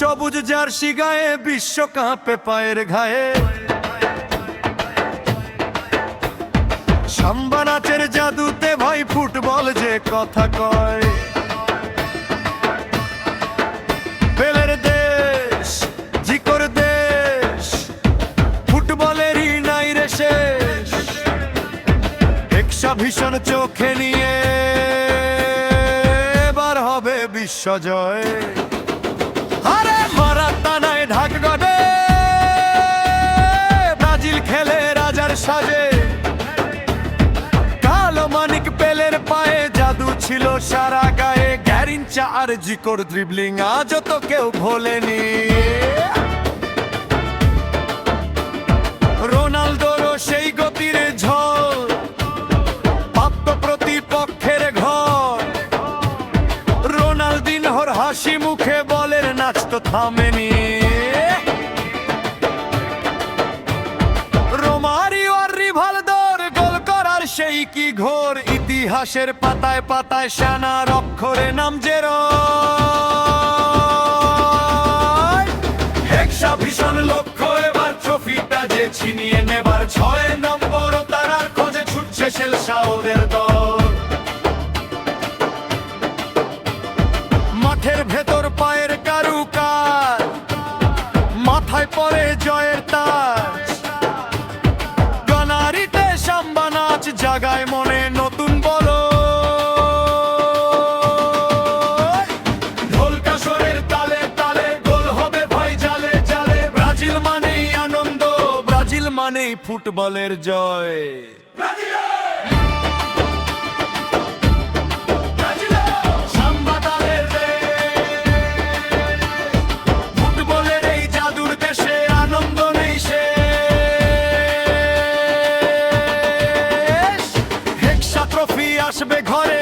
সবুজ জার্সি গায়ে বিশ্ব কাঁপে পায়ের ঘায়ে। সাম্বা নাচের জাদুতে ভাই ফুটবল যে কথা কয়। পেলের দেশ, জিকোর দেশ, ফুটবলেরই নাই রে শেষ। ভীষণ চোখে নিয়ে এবার হবে বিশ্বজয়। আরে মারাত্তানায় ঢাক গড়ে ব্রাজিল খেলে রাজার সাজে। কালো মানিক পেলের পায়ে জাদু ছিল সারা গায়ে। গ্যারিনচা আর জিকোর ড্রিবলিং আজও তো কেউ ভোলেনি। রোনালদোরও সেই গতির ঝড়, প্রতিপক্ষের ঘর। রোনালদিনহোর হাসি মুখে বলের নাচ তো থামেনি। রোমারিও আর রিভালদোর গোল করার সেই কি ঘোর। ইতিহাসের পাতায় পাতায় শানার অক্ষরে নাম যে হেক্সা ভীষণ লক্ষ্য এবার ট্রফিটা যে ছিনিয়ে নেবার। 6 নম্বর তারার খোঁজে ছুটছে সেলসাওদের দল। মাঠের ভেতর পায়ের কারুকার, মাথায় পড়ে জয়ের তাজ। গানারিতে সাম্বা নাচ জাগায় মনে নতুন বলো। ঢোল কাসরের তালে তালে গোল হবে ভাই জালে জালে। ব্রাজিল মানেই আনন্দ, ব্রাজিল মানেই ফুটবলের জয়। আসবে ঘরে